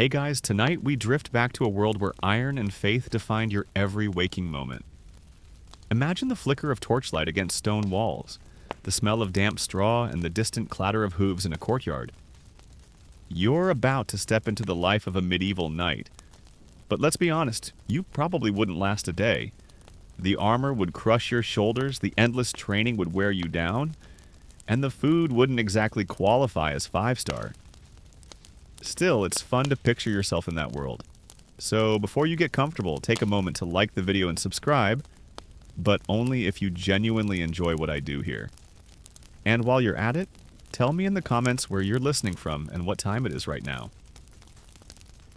Hey guys, tonight we drift back to a world where iron and faith defined your every waking moment. Imagine the flicker of torchlight against stone walls, the smell of damp straw, and the distant clatter of hooves in a courtyard. You're about to step into the life of a medieval knight. But let's be honest, you probably wouldn't last a day. The armor would crush your shoulders, the endless training would wear you down, and the food wouldn't exactly qualify as 5-star. Still, it's fun to picture yourself in that world. So before you get comfortable, take a moment to like the video and subscribe, but only if you genuinely enjoy what I do here. And while you're at it, tell me in the comments where you're listening from and what time it is right now.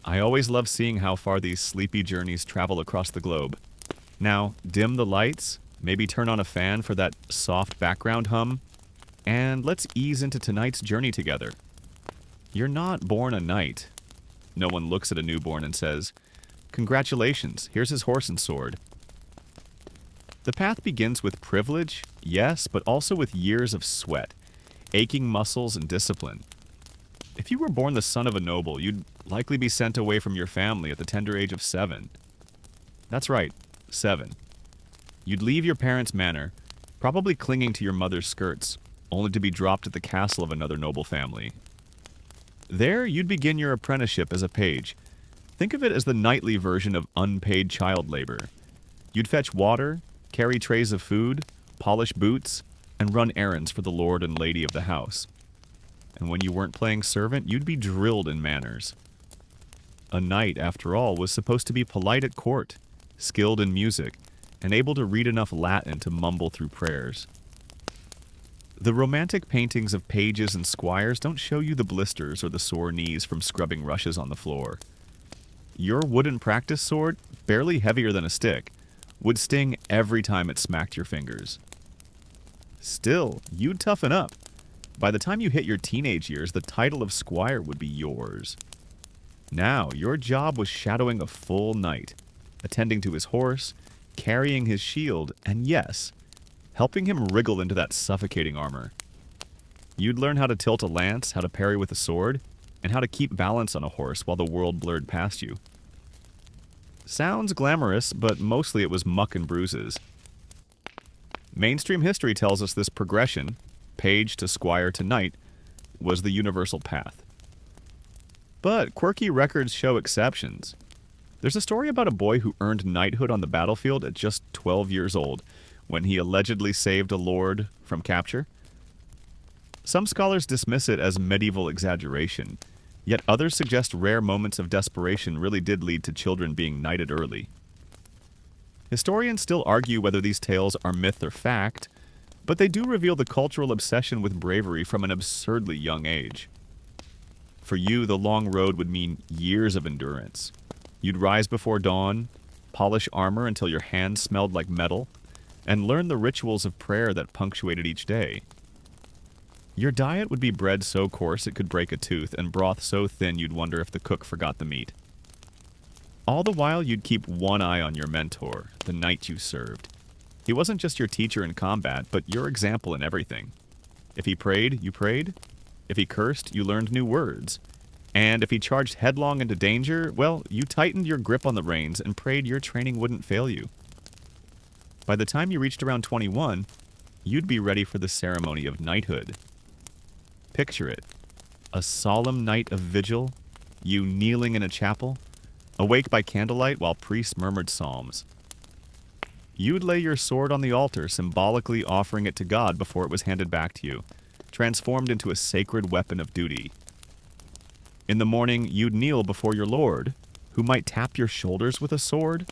I always love seeing how far these sleepy journeys travel across the globe. Now, dim the lights, maybe turn on a fan for that soft background hum, and let's ease into tonight's journey together. You're not born a knight. No one looks at a newborn and says, "Congratulations, here's his horse and sword." The path begins with privilege, yes, but also with years of sweat, aching muscles, and discipline. If you were born the son of a noble, you'd likely be sent away from your family at the tender age of 7. That's right, 7. You'd leave your parents' manor, probably clinging to your mother's skirts, only to be dropped at the castle of another noble family. There, you'd begin your apprenticeship as a page. Think of it as the knightly version of unpaid child labor. You'd fetch water, carry trays of food, polish boots, and run errands for the lord and lady of the house. And when you weren't playing servant, you'd be drilled in manners. A knight, after all, was supposed to be polite at court, skilled in music, and able to read enough Latin to mumble through prayers. The romantic paintings of pages and squires don't show you the blisters or the sore knees from scrubbing rushes on the floor. Your wooden practice sword, barely heavier than a stick, would sting every time it smacked your fingers. Still, you'd toughen up. By the time you hit your teenage years, the title of squire would be yours. Now, your job was shadowing a full knight, attending to his horse, carrying his shield, and yes, helping him wriggle into that suffocating armor. You'd learn how to tilt a lance, how to parry with a sword, and how to keep balance on a horse while the world blurred past you. Sounds glamorous, but mostly it was muck and bruises. Mainstream history tells us this progression, page to squire to knight, was the universal path. But quirky records show exceptions. There's a story about a boy who earned knighthood on the battlefield at just 12 years old, when he allegedly saved a lord from capture. Some scholars dismiss it as medieval exaggeration, yet others suggest rare moments of desperation really did lead to children being knighted early. Historians still argue whether these tales are myth or fact, but they do reveal the cultural obsession with bravery from an absurdly young age. For you, the long road would mean years of endurance. You'd rise before dawn, polish armor until your hands smelled like metal, and learn the rituals of prayer that punctuated each day. Your diet would be bread so coarse it could break a tooth, and broth so thin you'd wonder if the cook forgot the meat. All the while, you'd keep one eye on your mentor, the knight you served. He wasn't just your teacher in combat, but your example in everything. If he prayed, you prayed. If he cursed, you learned new words. And if he charged headlong into danger, well, you tightened your grip on the reins and prayed your training wouldn't fail you. By the time you reached around 21, you'd be ready for the ceremony of knighthood. Picture it. A solemn night of vigil, you kneeling in a chapel, awake by candlelight while priests murmured psalms. You'd lay your sword on the altar, symbolically offering it to God before it was handed back to you, transformed into a sacred weapon of duty. In the morning, you'd kneel before your lord, who might tap your shoulders with a sword,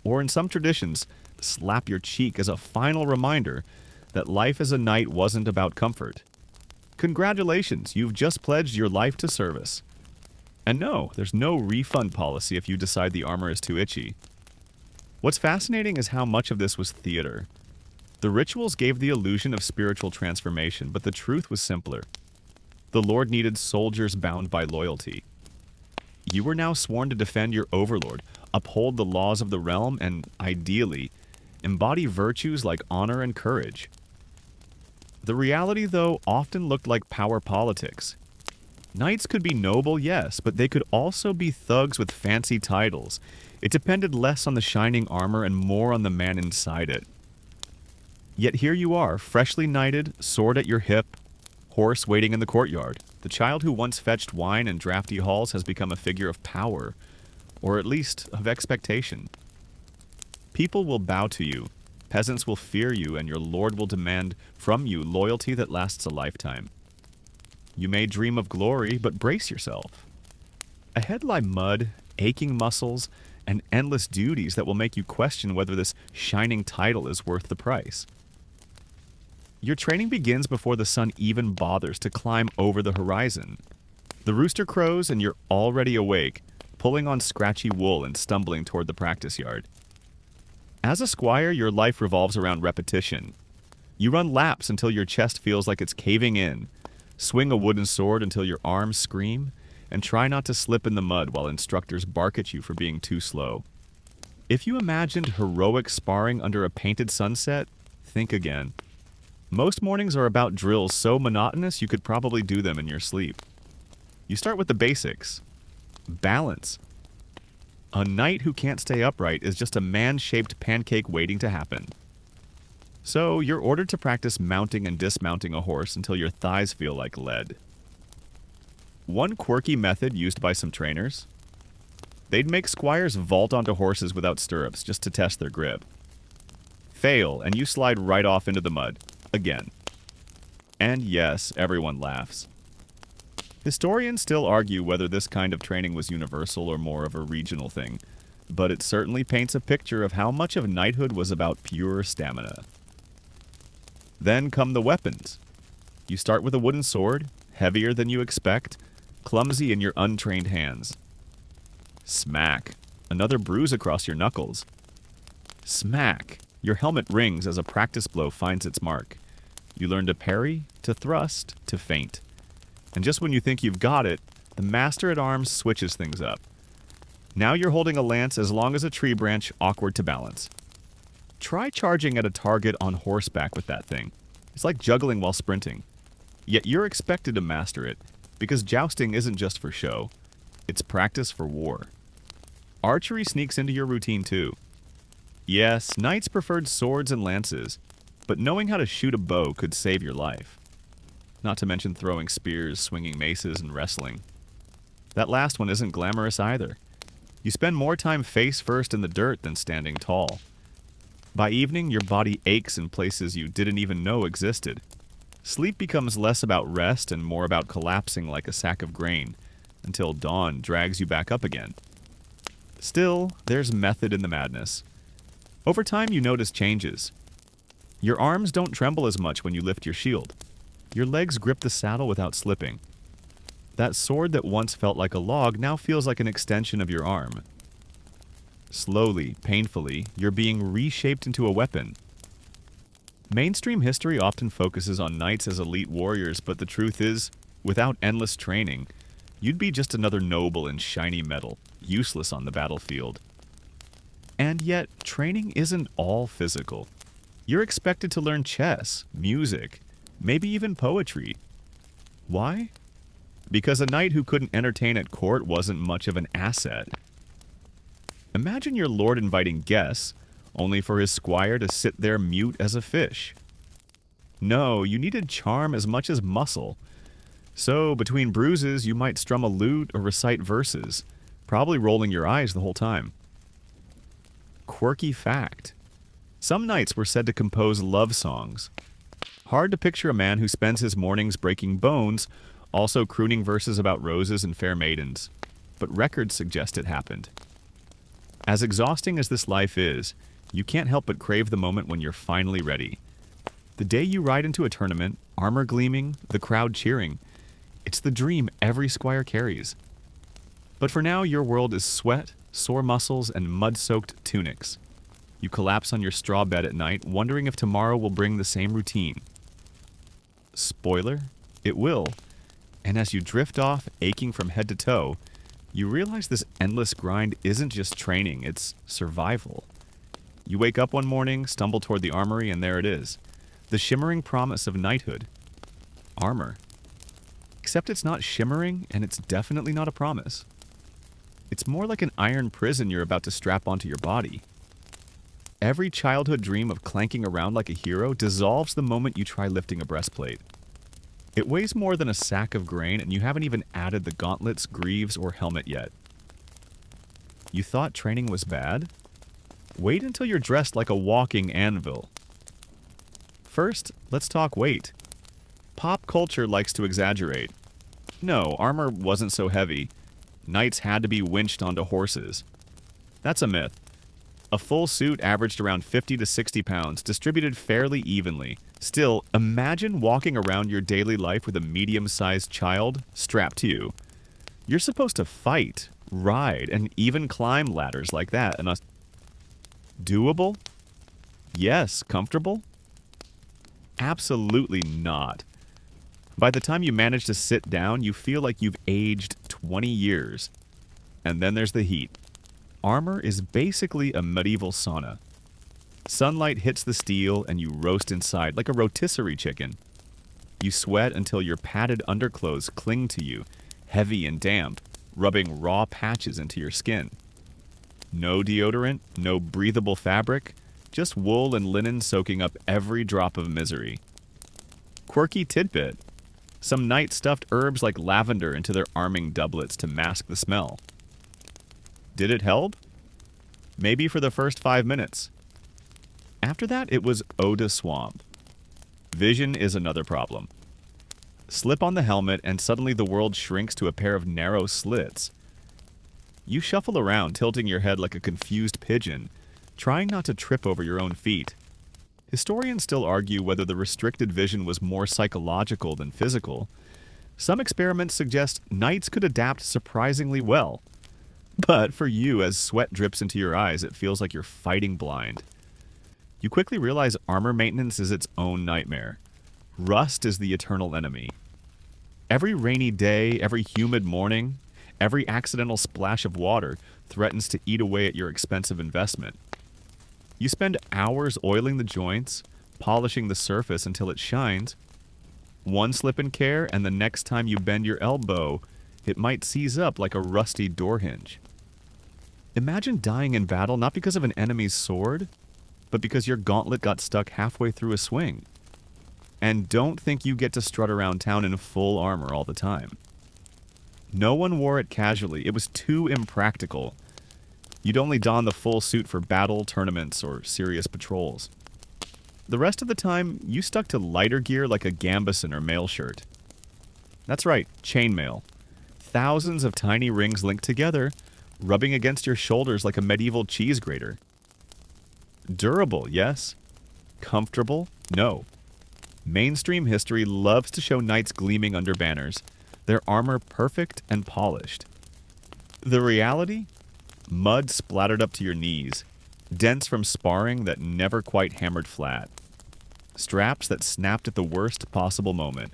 or in some traditions, slap your cheek as a final reminder that life as a knight wasn't about comfort. Congratulations, you've just pledged your life to service. And no, there's no refund policy if you decide the armor is too itchy. What's fascinating is how much of this was theater. The rituals gave the illusion of spiritual transformation, but the truth was simpler. The Lord needed soldiers bound by loyalty. You were now sworn to defend your overlord, uphold the laws of the realm, and, ideally, embody virtues like honor and courage. The reality, though, often looked like power politics. Knights could be noble, yes, but they could also be thugs with fancy titles. It depended less on the shining armor and more on the man inside it. Yet here you are, freshly knighted, sword at your hip, horse waiting in the courtyard. The child who once fetched wine in drafty halls has become a figure of power, or at least of expectation. People will bow to you, peasants will fear you, and your lord will demand from you loyalty that lasts a lifetime. You may dream of glory, but brace yourself. Ahead lie mud, aching muscles, and endless duties that will make you question whether this shining title is worth the price. Your training begins before the sun even bothers to climb over the horizon. The rooster crows and you're already awake, pulling on scratchy wool and stumbling toward the practice yard. As a squire, your life revolves around repetition. You run laps until your chest feels like it's caving in, swing a wooden sword until your arms scream, and try not to slip in the mud while instructors bark at you for being too slow. If you imagined heroic sparring under a painted sunset, think again. Most mornings are about drills so monotonous you could probably do them in your sleep. You start with the basics. Balance. A knight who can't stay upright is just a man-shaped pancake waiting to happen. So you're ordered to practice mounting and dismounting a horse until your thighs feel like lead. One quirky method used by some trainers: they'd make squires vault onto horses without stirrups just to test their grip. Fail, and you slide right off into the mud. Again. And yes, everyone laughs. Historians still argue whether this kind of training was universal or more of a regional thing, but it certainly paints a picture of how much of knighthood was about pure stamina. Then come the weapons. You start with a wooden sword, heavier than you expect, clumsy in your untrained hands. Smack. Another bruise across your knuckles. Smack. Your helmet rings as a practice blow finds its mark. You learn to parry, to thrust, to feint. And just when you think you've got it, the master-at-arms switches things up. Now you're holding a lance as long as a tree branch, awkward to balance. Try charging at a target on horseback with that thing. It's like juggling while sprinting. Yet you're expected to master it, because jousting isn't just for show. It's practice for war. Archery sneaks into your routine too. Yes, knights preferred swords and lances, but knowing how to shoot a bow could save your life. Not to mention throwing spears, swinging maces, and wrestling. That last one isn't glamorous either. You spend more time face first in the dirt than standing tall. By evening, your body aches in places you didn't even know existed. Sleep becomes less about rest and more about collapsing like a sack of grain, until dawn drags you back up again. Still, there's method in the madness. Over time, you notice changes. Your arms don't tremble as much when you lift your shield. Your legs grip the saddle without slipping. That sword that once felt like a log now feels like an extension of your arm. Slowly, painfully, you're being reshaped into a weapon. Mainstream history often focuses on knights as elite warriors, but the truth is, without endless training, you'd be just another noble in shiny metal, useless on the battlefield. And yet, training isn't all physical. You're expected to learn chess, music, maybe even poetry. Why? Because a knight who couldn't entertain at court wasn't much of an asset. Imagine your lord inviting guests, only for his squire to sit there mute as a fish. No, you needed charm as much as muscle. So, between bruises, you might strum a lute or recite verses, probably rolling your eyes the whole time. Quirky fact: some knights were said to compose love songs. Hard to picture a man who spends his mornings breaking bones, also crooning verses about roses and fair maidens, but records suggest it happened. As exhausting as this life is, you can't help but crave the moment when you're finally ready. The day you ride into a tournament, armor gleaming, the crowd cheering. It's the dream every squire carries. But for now, your world is sweat, sore muscles, and mud-soaked tunics. You collapse on your straw bed at night, wondering if tomorrow will bring the same routine. Spoiler, it will. And as you drift off, aching from head to toe, you realize this endless grind isn't just training, it's survival. You wake up one morning, stumble toward the armory, and there it is. The shimmering promise of knighthood. Armor. Except it's not shimmering, and it's definitely not a promise. It's more like an iron prison you're about to strap onto your body. Every childhood dream of clanking around like a hero dissolves the moment you try lifting a breastplate. It weighs more than a sack of grain, and you haven't even added the gauntlets, greaves, or helmet yet. You thought training was bad? Wait until you're dressed like a walking anvil. First, let's talk weight. Pop culture likes to exaggerate. No, armor wasn't so heavy. Knights had to be winched onto horses. That's a myth. A full suit averaged around 50 to 60 pounds, distributed fairly evenly. Still, imagine walking around your daily life with a medium-sized child strapped to you. You're supposed to fight, ride, and even climb ladders like that. And doable? Yes. Comfortable? Absolutely not. By the time you manage to sit down, you feel like you've aged 20 years. And then there's the heat. Armor is basically a medieval sauna. Sunlight hits the steel and you roast inside like a rotisserie chicken. You sweat until your padded underclothes cling to you, heavy and damp, rubbing raw patches into your skin. No deodorant, no breathable fabric, just wool and linen soaking up every drop of misery. Quirky tidbit. Some knights stuffed herbs like lavender into their arming doublets to mask the smell. Did it help? Maybe for the first 5 minutes. After that, it was eau de swamp. Vision is another problem. Slip on the helmet and suddenly the world shrinks to a pair of narrow slits. You shuffle around, tilting your head like a confused pigeon, trying not to trip over your own feet. Historians still argue whether the restricted vision was more psychological than physical. Some experiments suggest knights could adapt surprisingly well. But for you, as sweat drips into your eyes, it feels like you're fighting blind. You quickly realize armor maintenance is its own nightmare. Rust is the eternal enemy. Every rainy day, every humid morning, every accidental splash of water threatens to eat away at your expensive investment. You spend hours oiling the joints, polishing the surface until it shines. One slip in care, and the next time you bend your elbow, it might seize up like a rusty door hinge. Imagine dying in battle not because of an enemy's sword, but because your gauntlet got stuck halfway through a swing. And don't think you get to strut around town in full armor all the time. No one wore it casually. It was too impractical. You'd only don the full suit for battle, tournaments, or serious patrols. The rest of the time, you stuck to lighter gear like a gambeson or mail shirt. That's right, chainmail. Thousands of tiny rings linked together, rubbing against your shoulders like a medieval cheese grater. Durable, yes. Comfortable, no. Mainstream history loves to show knights gleaming under banners, their armor perfect and polished. The reality? Mud splattered up to your knees, dents from sparring that never quite hammered flat, straps that snapped at the worst possible moment.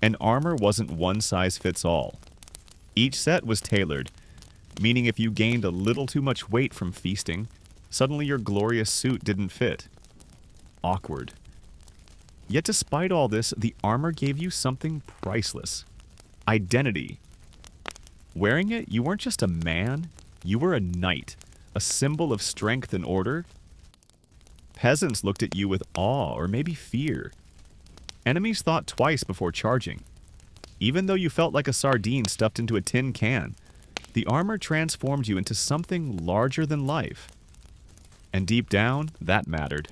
And armor wasn't one size fits all. Each set was tailored, meaning if you gained a little too much weight from feasting, suddenly your glorious suit didn't fit. Awkward. Yet despite all this, the armor gave you something priceless. Identity. Wearing it, you weren't just a man, you were a knight, a symbol of strength and order. Peasants looked at you with awe or maybe fear. Enemies thought twice before charging. Even though you felt like a sardine stuffed into a tin can, the armor transformed you into something larger than life. And deep down, that mattered.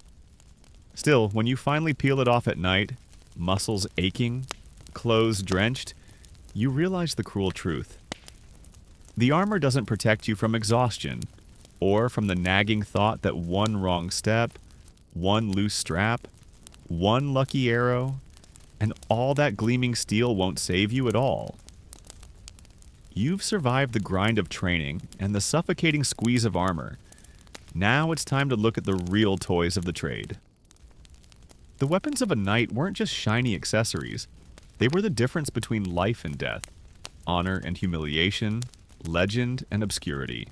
Still, when you finally peel it off at night, muscles aching, clothes drenched, you realize the cruel truth. The armor doesn't protect you from exhaustion, or from the nagging thought that one wrong step, one loose strap, one lucky arrow, and all that gleaming steel won't save you at all. You've survived the grind of training and the suffocating squeeze of armor. Now it's time to look at the real toys of the trade. The weapons of a knight weren't just shiny accessories. They were the difference between life and death, honor and humiliation, legend and obscurity.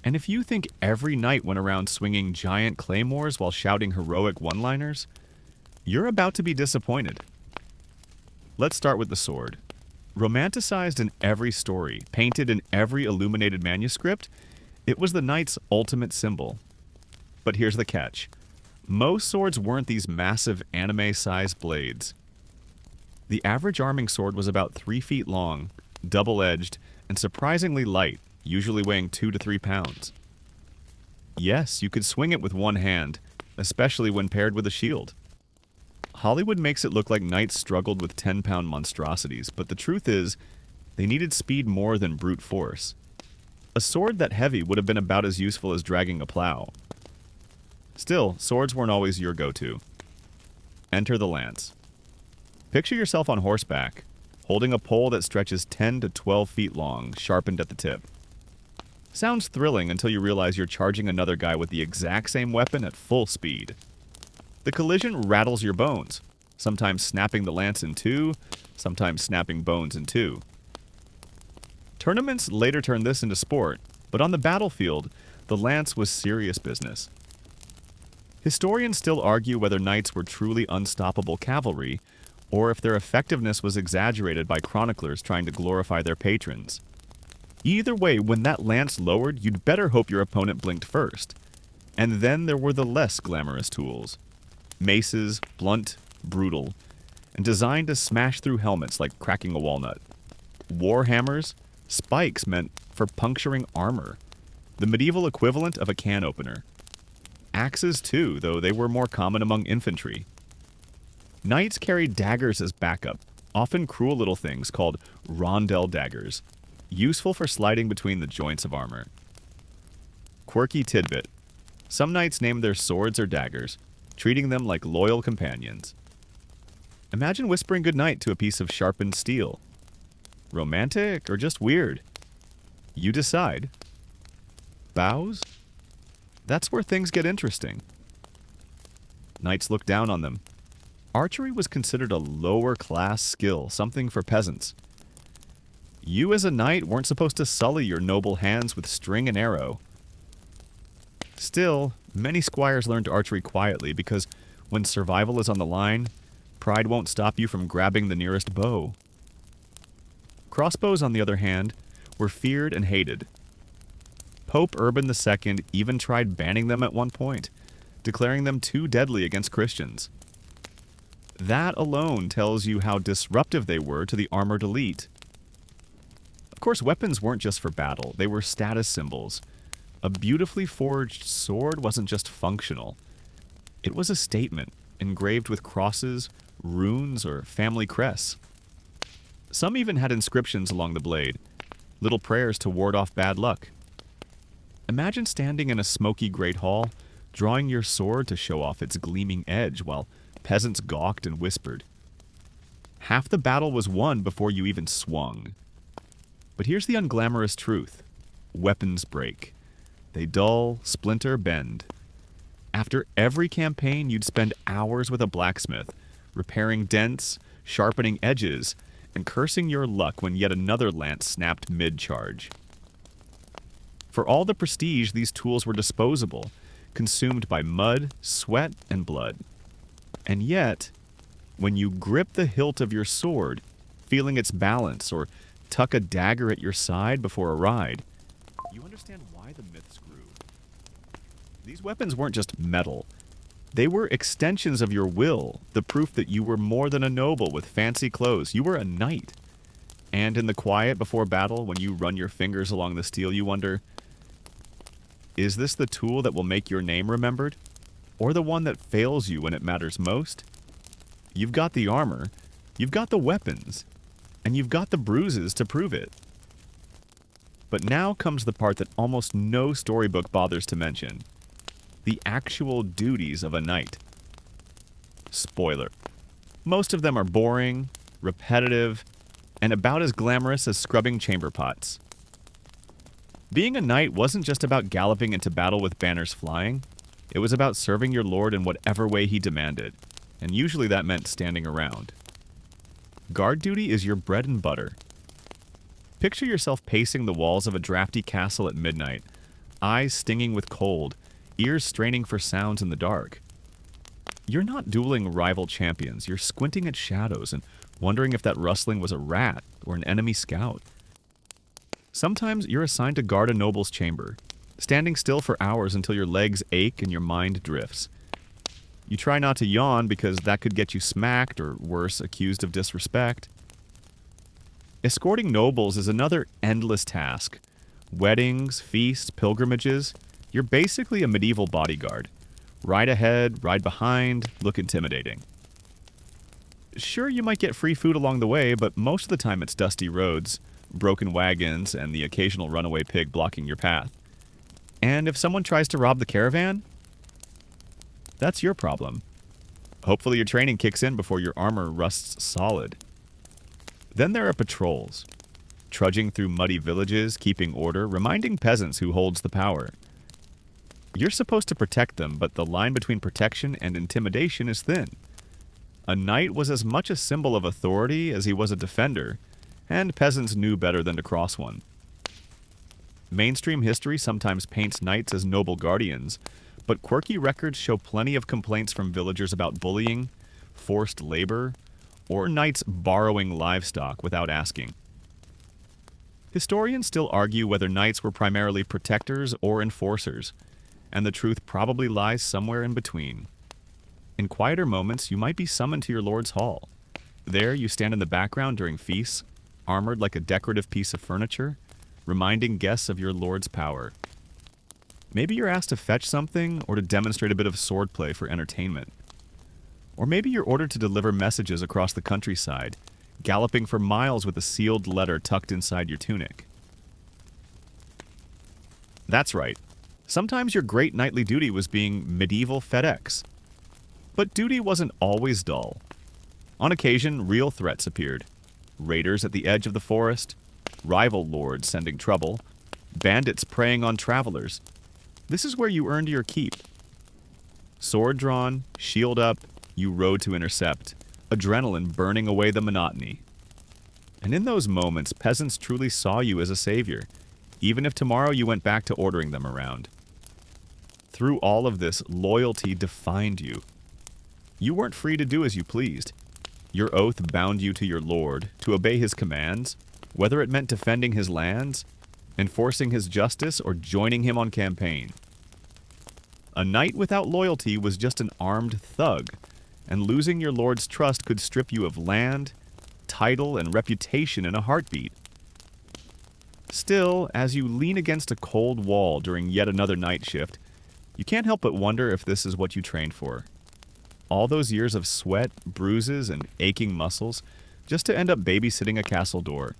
And if you think every knight went around swinging giant claymores while shouting heroic one-liners, you're about to be disappointed. Let's start with the sword. Romanticized in every story, painted in every illuminated manuscript, it was the knight's ultimate symbol. But here's the catch. Most swords weren't these massive anime-sized blades. The average arming sword was about 3 feet long, double-edged, and surprisingly light, usually weighing 2 to 3 pounds. Yes, you could swing it with one hand, especially when paired with a shield. Hollywood makes it look like knights struggled with 10-pound monstrosities, but the truth is, they needed speed more than brute force. A sword that heavy would have been about as useful as dragging a plow. Still, swords weren't always your go-to. Enter the lance. Picture yourself on horseback, holding a pole that stretches 10 to 12 feet long, sharpened at the tip. Sounds thrilling until you realize you're charging another guy with the exact same weapon at full speed. The collision rattles your bones, sometimes snapping the lance in two, sometimes snapping bones in two. Tournaments later turned this into sport, but on the battlefield, the lance was serious business. Historians still argue whether knights were truly unstoppable cavalry, or if their effectiveness was exaggerated by chroniclers trying to glorify their patrons. Either way, when that lance lowered, you'd better hope your opponent blinked first. And then there were the less glamorous tools. Maces, blunt, brutal, and designed to smash through helmets like cracking a walnut. War hammers, spikes meant for puncturing armor, the medieval equivalent of a can opener. Axes too, though they were more common among infantry. Knights carried daggers as backup, often cruel little things called rondel daggers, useful for sliding between the joints of armor. Quirky tidbit. Some knights named their swords or daggers, treating them like loyal companions. Imagine whispering goodnight to a piece of sharpened steel. Romantic or just weird? You decide. Bows? That's where things get interesting. Knights looked down on them. Archery was considered a lower-class skill, something for peasants. You as a knight weren't supposed to sully your noble hands with string and arrow. Still, many squires learned archery quietly because when survival is on the line, pride won't stop you from grabbing the nearest bow. Crossbows, on the other hand, were feared and hated. Pope Urban II even tried banning them at one point, declaring them too deadly against Christians. That alone tells you how disruptive they were to the armored elite. Of course, weapons weren't just for battle, they were status symbols. A beautifully forged sword wasn't just functional. It was a statement, engraved with crosses, runes, or family crests. Some even had inscriptions along the blade, little prayers to ward off bad luck. Imagine standing in a smoky great hall, drawing your sword to show off its gleaming edge while peasants gawked and whispered. Half the battle was won before you even swung. But here's the unglamorous truth. Weapons break. They dull, splinter, bend. After every campaign, you'd spend hours with a blacksmith, repairing dents, sharpening edges, and cursing your luck when yet another lance snapped mid-charge. For all the prestige, these tools were disposable, consumed by mud, sweat, and blood. And yet, when you grip the hilt of your sword, feeling its balance, or tuck a dagger at your side before a ride, you understand why the myths grew. These weapons weren't just metal. They were extensions of your will, the proof that you were more than a noble with fancy clothes. You were a knight. And in the quiet before battle, when you run your fingers along the steel, you wonder, is this the tool that will make your name remembered? Or the one that fails you when it matters most? You've got the armor, you've got the weapons, and you've got the bruises to prove it. But now comes the part that almost no storybook bothers to mention. The actual duties of a knight. Spoiler. Most of them are boring, repetitive, and about as glamorous as scrubbing chamber pots. Being a knight wasn't just about galloping into battle with banners flying. It was about serving your lord in whatever way he demanded, and usually that meant standing around. Guard duty is your bread and butter. Picture yourself pacing the walls of a drafty castle at midnight, eyes stinging with cold, ears straining for sounds in the dark. You're not dueling rival champions, you're squinting at shadows and wondering if that rustling was a rat or an enemy scout. Sometimes you're assigned to guard a noble's chamber, standing still for hours until your legs ache and your mind drifts. You try not to yawn because that could get you smacked or, worse, accused of disrespect. Escorting nobles is another endless task. Weddings, feasts, pilgrimages. You're basically a medieval bodyguard. Ride ahead, ride behind, look intimidating. Sure, you might get free food along the way, but most of the time it's dusty roads, broken wagons, and the occasional runaway pig blocking your path. And if someone tries to rob the caravan, that's your problem. Hopefully your training kicks in before your armor rusts solid. Then there are patrols, trudging through muddy villages, keeping order, reminding peasants who holds the power. You're supposed to protect them, but the line between protection and intimidation is thin. A knight was as much a symbol of authority as he was a defender, and peasants knew better than to cross one. Mainstream history sometimes paints knights as noble guardians, but quirky records show plenty of complaints from villagers about bullying, forced labor, or knights borrowing livestock without asking. Historians still argue whether knights were primarily protectors or enforcers, and the truth probably lies somewhere in between. In quieter moments, you might be summoned to your lord's hall. There, you stand in the background during feasts, armored like a decorative piece of furniture, reminding guests of your lord's power. Maybe you're asked to fetch something or to demonstrate a bit of swordplay for entertainment. Or maybe you're ordered to deliver messages across the countryside, galloping for miles with a sealed letter tucked inside your tunic. That's right. Sometimes your great knightly duty was being medieval FedEx. But duty wasn't always dull. On occasion, real threats appeared. Raiders at the edge of the forest, rival lords sending trouble, bandits preying on travelers. This is where you earned your keep. Sword drawn, shield up, you rode to intercept, adrenaline burning away the monotony. And in those moments, peasants truly saw you as a savior, even if tomorrow you went back to ordering them around. Through all of this, loyalty defined you. You weren't free to do as you pleased. Your oath bound you to your lord, to obey his commands, whether it meant defending his lands, enforcing his justice, or joining him on campaign. A knight without loyalty was just an armed thug, and losing your lord's trust could strip you of land, title, and reputation in a heartbeat. Still, as you lean against a cold wall during yet another night shift, you can't help but wonder if this is what you trained for. All those years of sweat, bruises, and aching muscles just to end up babysitting a castle door.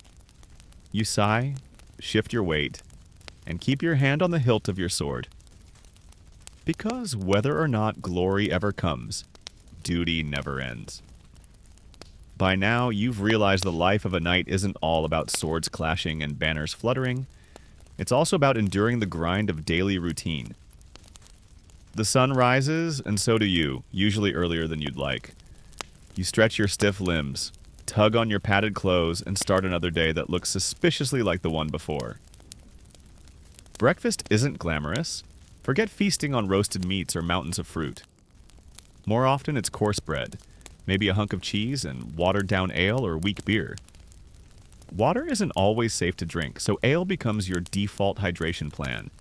You sigh, shift your weight, and keep your hand on the hilt of your sword. Because whether or not glory ever comes, duty never ends. By now, you've realized the life of a knight isn't all about swords clashing and banners fluttering. It's also about enduring the grind of daily routine. The sun rises, and so do you, usually earlier than you'd like. You stretch your stiff limbs, tug on your padded clothes, and start another day that looks suspiciously like the one before. Breakfast isn't glamorous. Forget feasting on roasted meats or mountains of fruit. More often, it's coarse bread, maybe a hunk of cheese and watered-down ale or weak beer. Water isn't always safe to drink, so ale becomes your default hydration plan.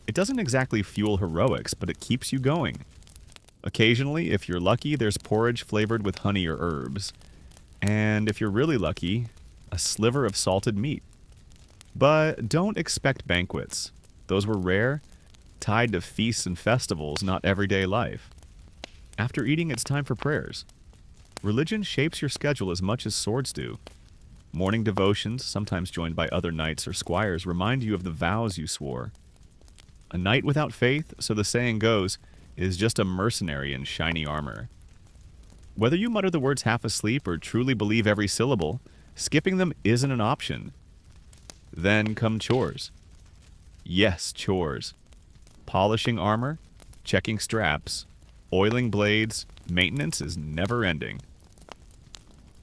It doesn't exactly fuel heroics, but it keeps you going. Occasionally, if you're lucky, there's porridge flavored with honey or herbs. And if you're really lucky, a sliver of salted meat. But don't expect banquets. Those were rare, tied to feasts and festivals, not everyday life. After eating, it's time for prayers. Religion shapes your schedule as much as swords do. Morning devotions, sometimes joined by other knights or squires, remind you of the vows you swore. A knight without faith, so the saying goes, is just a mercenary in shiny armor. Whether you mutter the words half asleep or truly believe every syllable, skipping them isn't an option. Then come chores. Yes, chores. Polishing armor, checking straps, oiling blades, maintenance is never ending.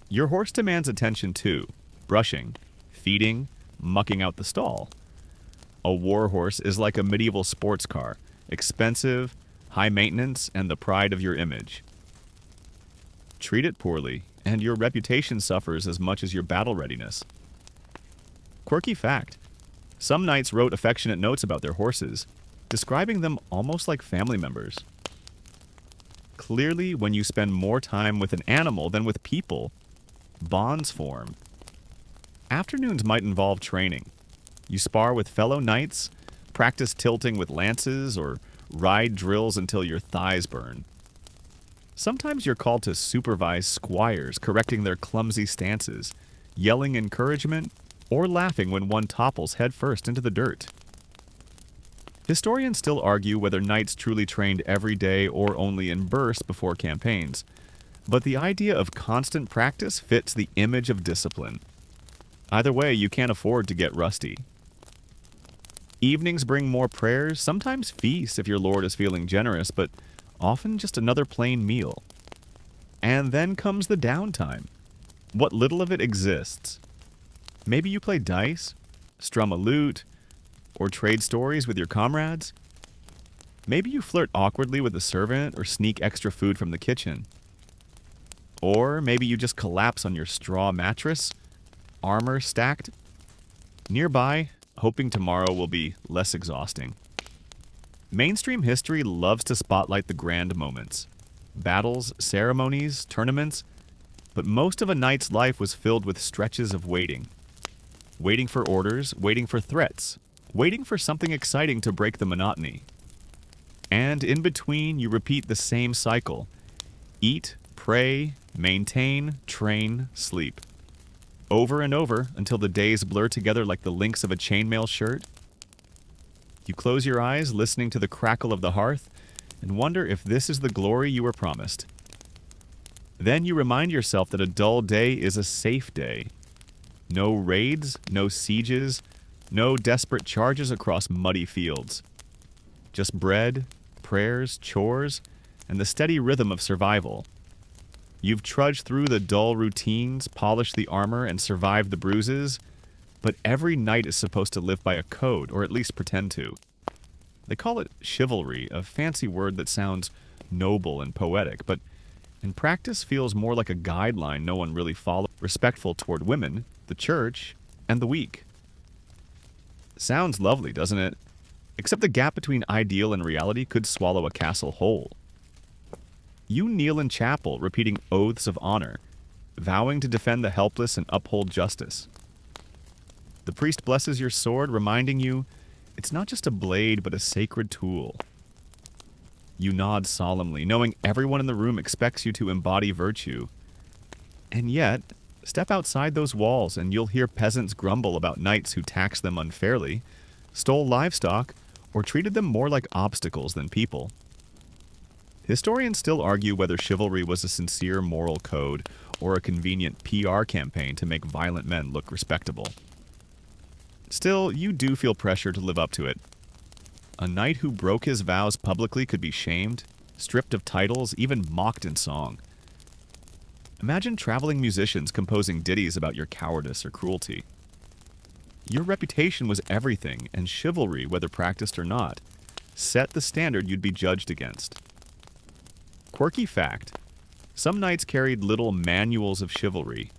Your horse demands attention too. Brushing, feeding, mucking out the stall. A war horse is like a medieval sports car, expensive, high maintenance, and the pride of your image. Treat it poorly, and your reputation suffers as much as your battle readiness. Quirky fact: some knights wrote affectionate notes about their horses, describing them almost like family members. Clearly, when you spend more time with an animal than with people, bonds form. Afternoons might involve training. You spar with fellow knights, practice tilting with lances, or ride drills until your thighs burn. Sometimes you're called to supervise squires correcting their clumsy stances, yelling encouragement, or laughing when one topples headfirst into the dirt. Historians still argue whether knights truly trained every day or only in bursts before campaigns, but the idea of constant practice fits the image of discipline. Either way, you can't afford to get rusty. Evenings bring more prayers, sometimes feasts if your lord is feeling generous, but often just another plain meal. And then comes the downtime. What little of it exists. Maybe you play dice, strum a lute, or trade stories with your comrades. Maybe you flirt awkwardly with a servant or sneak extra food from the kitchen. Or maybe you just collapse on your straw mattress, armor stacked, nearby, hoping tomorrow will be less exhausting. Mainstream history loves to spotlight the grand moments. Battles, ceremonies, tournaments, but most of a knight's life was filled with stretches of waiting. Waiting for orders, waiting for threats, waiting for something exciting to break the monotony. And in between, you repeat the same cycle. Eat, pray, maintain, train, sleep. Over and over until the days blur together like the links of a chainmail shirt. You close your eyes, listening to the crackle of the hearth, and wonder if this is the glory you were promised. Then you remind yourself that a dull day is a safe day. No raids, no sieges, no desperate charges across muddy fields. Just bread, prayers, chores, and the steady rhythm of survival. You've trudged through the dull routines, polished the armor, and survived the bruises, but every knight is supposed to live by a code, or at least pretend to. They call it chivalry, a fancy word that sounds noble and poetic, but in practice feels more like a guideline no one really follows, respectful toward women, the church, and the weak. Sounds lovely, doesn't it? Except the gap between ideal and reality could swallow a castle whole. You kneel in chapel, repeating oaths of honor, vowing to defend the helpless and uphold justice. The priest blesses your sword, reminding you it's not just a blade, but a sacred tool. You nod solemnly, knowing everyone in the room expects you to embody virtue. And yet, step outside those walls and you'll hear peasants grumble about knights who taxed them unfairly, stole livestock, or treated them more like obstacles than people. Historians still argue whether chivalry was a sincere moral code or a convenient PR campaign to make violent men look respectable. Still, you do feel pressure to live up to it. A knight who broke his vows publicly could be shamed, stripped of titles, even mocked in song. Imagine traveling musicians composing ditties about your cowardice or cruelty. Your reputation was everything, and chivalry, whether practiced or not, set the standard you'd be judged against. Quirky fact: some knights carried little manuals of chivalry,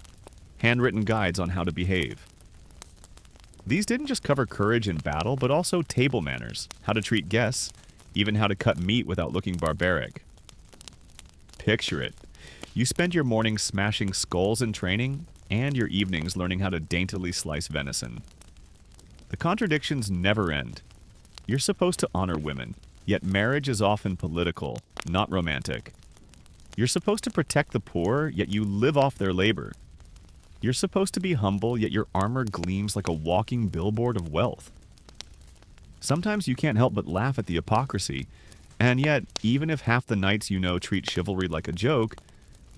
handwritten guides on how to behave. These didn't just cover courage in battle, but also table manners, how to treat guests, even how to cut meat without looking barbaric. Picture it. You spend your mornings smashing skulls in training, and your evenings learning how to daintily slice venison. The contradictions never end. You're supposed to honor women, yet marriage is often political, not romantic. You're supposed to protect the poor, yet you live off their labor. You're supposed to be humble, yet your armor gleams like a walking billboard of wealth. Sometimes you can't help but laugh at the hypocrisy, and yet, even if half the knights you know treat chivalry like a joke,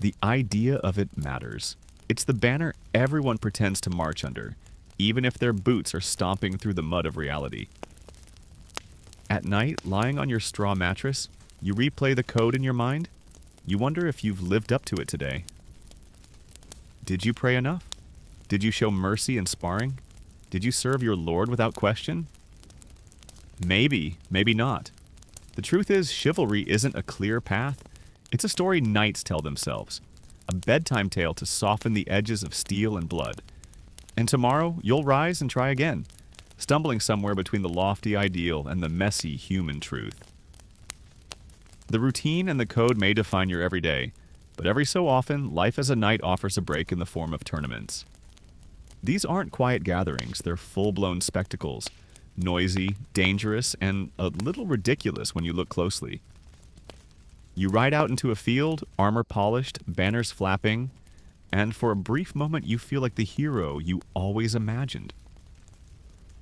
the idea of it matters. It's the banner everyone pretends to march under, even if their boots are stomping through the mud of reality. At night, lying on your straw mattress, you replay the code in your mind. You wonder if you've lived up to it today. Did you pray enough? Did you show mercy in sparring? Did you serve your Lord without question? Maybe, maybe not. The truth is, chivalry isn't a clear path. It's a story knights tell themselves. a bedtime tale to soften the edges of steel and blood. And tomorrow, you'll rise and try again, stumbling somewhere between the lofty ideal and the messy human truth. The routine and the code may define your everyday, but every so often, life as a knight offers a break in the form of tournaments. These aren't quiet gatherings, they're full-blown spectacles, noisy, dangerous, and a little ridiculous when you look closely. You ride out into a field, armor polished, banners flapping, and for a brief moment you feel like the hero you always imagined.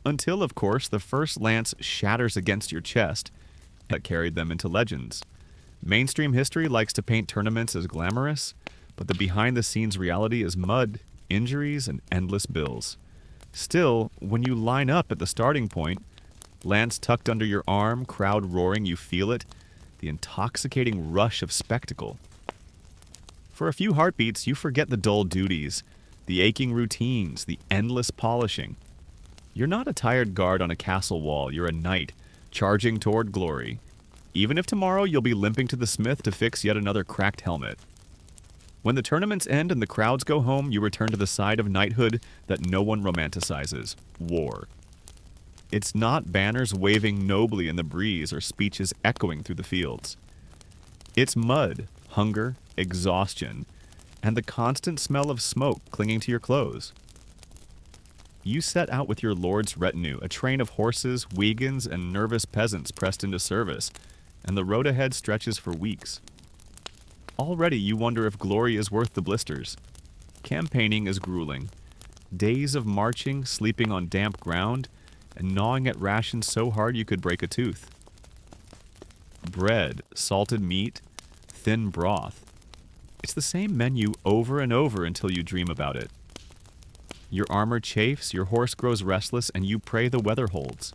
Until, of course, the first lance shatters against your chest that carried them into legends. Mainstream history likes to paint tournaments as glamorous, but the behind-the-scenes reality is mud, injuries, and endless bills. Still, when you line up at the starting point, lance tucked under your arm, crowd roaring, you feel it, the intoxicating rush of spectacle. For a few heartbeats, you forget the dull duties, the aching routines, the endless polishing. You're not a tired guard on a castle wall, you're a knight, charging toward glory. Even if tomorrow you'll be limping to the smith to fix yet another cracked helmet. When the tournaments end and the crowds go home, you return to the side of knighthood that no one romanticizes: war. It's not banners waving nobly in the breeze or speeches echoing through the fields. It's mud, hunger, exhaustion, and the constant smell of smoke clinging to your clothes. You set out with your lord's retinue, a train of horses, Wiegans, and nervous peasants pressed into service, and the road ahead stretches for weeks. Already you wonder if glory is worth the blisters. Campaigning is grueling. Days of marching, sleeping on damp ground, and gnawing at rations so hard you could break a tooth. Bread, salted meat, thin broth. It's the same menu over and over until you dream about it. Your armor chafes, your horse grows restless, and you pray the weather holds.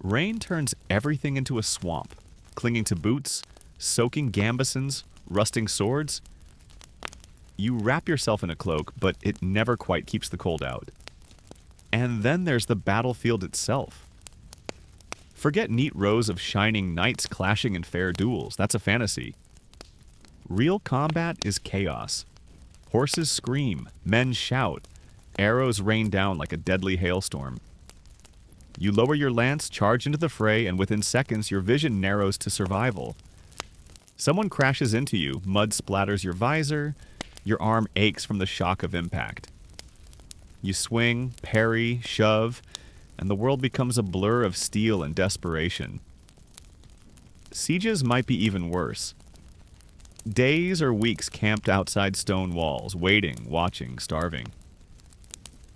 Rain turns everything into a swamp, clinging to boots, soaking gambesons, rusting swords. You wrap yourself in a cloak, but it never quite keeps the cold out. And then there's the battlefield itself. Forget neat rows of shining knights clashing in fair duels. That's a fantasy. Real combat is chaos. Horses scream, men shout, arrows rain down like a deadly hailstorm. You lower your lance, charge into the fray, and within seconds your vision narrows to survival. Someone crashes into you, mud splatters your visor, your arm aches from the shock of impact. You swing, parry, shove, and the world becomes a blur of steel and desperation. Sieges might be even worse. Days or weeks camped outside stone walls, waiting, watching, starving.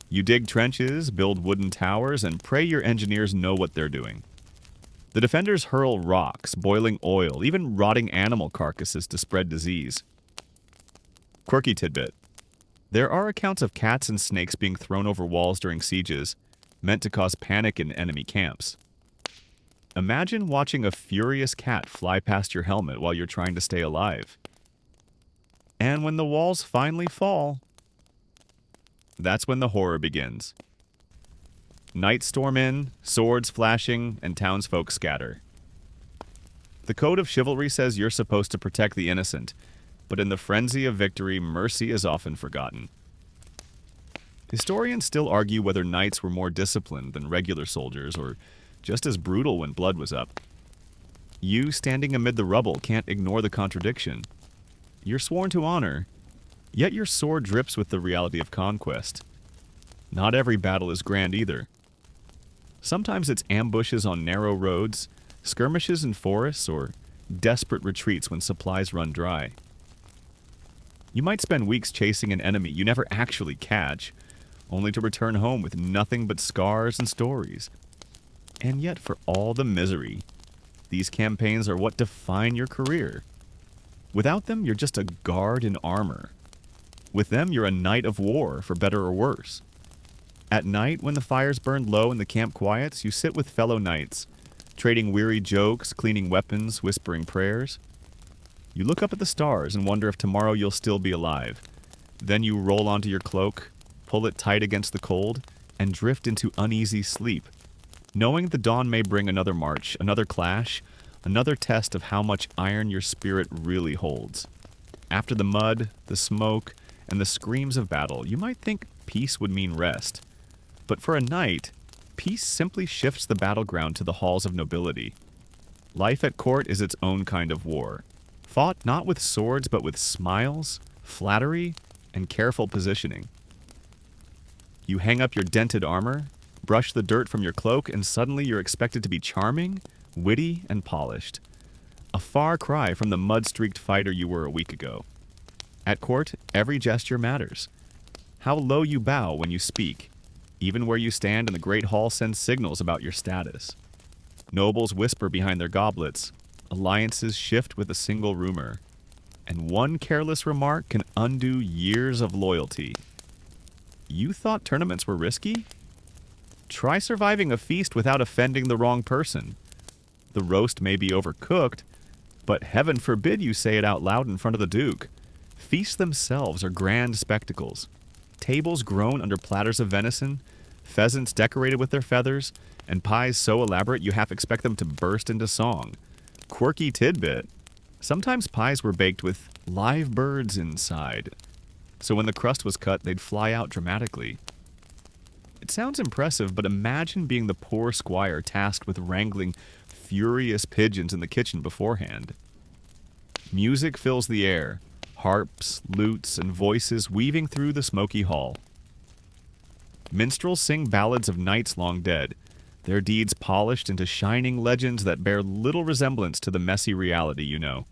You dig trenches, build wooden towers, and pray your engineers know what they're doing. The defenders hurl rocks, boiling oil, even rotting animal carcasses to spread disease. Quirky tidbit. There are accounts of cats and snakes being thrown over walls during sieges, meant to cause panic in enemy camps. Imagine watching a furious cat fly past your helmet while you're trying to stay alive. And when the walls finally fall, that's when the horror begins. Knights storm in, swords flashing, and townsfolk scatter. The code of chivalry says you're supposed to protect the innocent, but in the frenzy of victory, mercy is often forgotten. Historians still argue whether knights were more disciplined than regular soldiers, or just as brutal when blood was up. You, standing amid the rubble, can't ignore the contradiction. You're sworn to honor, yet your sword drips with the reality of conquest. Not every battle is grand either. Sometimes it's ambushes on narrow roads, skirmishes in forests, or desperate retreats when supplies run dry. You might spend weeks chasing an enemy you never actually catch, only to return home with nothing but scars and stories. And yet, for all the misery, these campaigns are what define your career. Without them, you're just a guard in armor. With them, you're a knight of war, for better or worse. At night, when the fires burned low and the camp quiets, you sit with fellow knights, trading weary jokes, cleaning weapons, whispering prayers. You look up at the stars and wonder if tomorrow you'll still be alive. Then you roll onto your cloak, pull it tight against the cold, and drift into uneasy sleep, knowing the dawn may bring another march, another clash, another test of how much iron your spirit really holds. After the mud, the smoke, and the screams of battle, you might think peace would mean rest. But for a knight, peace simply shifts the battleground to the halls of nobility. Life at court is its own kind of war, fought not with swords but with smiles, flattery, and careful positioning. You hang up your dented armor, brush the dirt from your cloak, and suddenly you're expected to be charming, witty, and polished. A far cry from the mud-streaked fighter you were a week ago. At court, every gesture matters. How low you bow when you speak. Even where you stand in the great hall sends signals about your status. Nobles whisper behind their goblets. Alliances shift with a single rumor. And one careless remark can undo years of loyalty. You thought tournaments were risky? Try surviving a feast without offending the wrong person. The roast may be overcooked, but heaven forbid you say it out loud in front of the Duke. Feasts themselves are grand spectacles. Tables grown under platters of venison, pheasants decorated with their feathers, and pies so elaborate you half expect them to burst into song. Quirky tidbit. Sometimes pies were baked with live birds inside. So when the crust was cut, they'd fly out dramatically. It sounds impressive, but imagine being the poor squire tasked with wrangling furious pigeons in the kitchen beforehand. Music fills the air, harps, lutes, and voices weaving through the smoky hall. Minstrels sing ballads of knights long dead, their deeds polished into shining legends that bear little resemblance to the messy reality you know.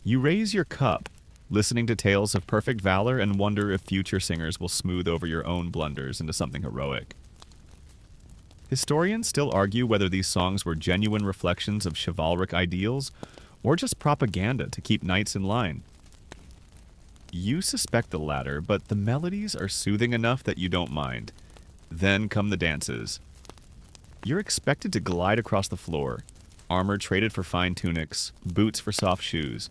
You raise your cup, listening to tales of perfect valor, and wonder if future singers will smooth over your own blunders into something heroic. Historians still argue whether these songs were genuine reflections of chivalric ideals or just propaganda to keep knights in line. You suspect the latter, but the melodies are soothing enough that you don't mind. Then come the dances. You're expected to glide across the floor, armor traded for fine tunics, boots for soft shoes.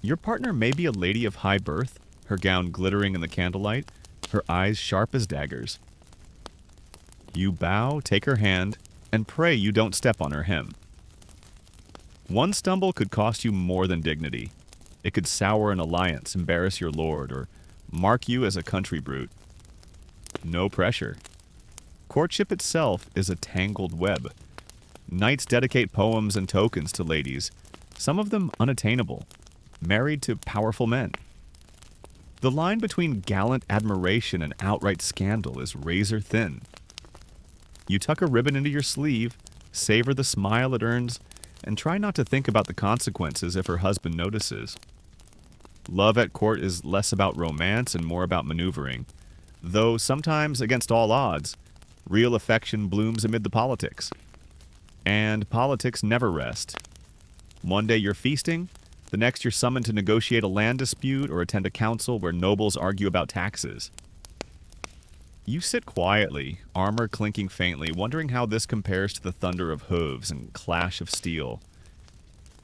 Your partner may be a lady of high birth, her gown glittering in the candlelight, her eyes sharp as daggers. You bow, take her hand, and pray you don't step on her hem. One stumble could cost you more than dignity. It could sour an alliance, embarrass your lord, or mark you as a country brute. No pressure. Courtship itself is a tangled web. Knights dedicate poems and tokens to ladies, some of them unattainable, married to powerful men. The line between gallant admiration and outright scandal is razor thin. You tuck a ribbon into your sleeve, savor the smile it earns, and try not to think about the consequences if her husband notices. Love at court is less about romance and more about maneuvering, though sometimes, against all odds, real affection blooms amid the politics. And politics never rest. One day you're feasting, the next you're summoned to negotiate a land dispute or attend a council where nobles argue about taxes. You sit quietly, armor clinking faintly, wondering how this compares to the thunder of hooves and clash of steel.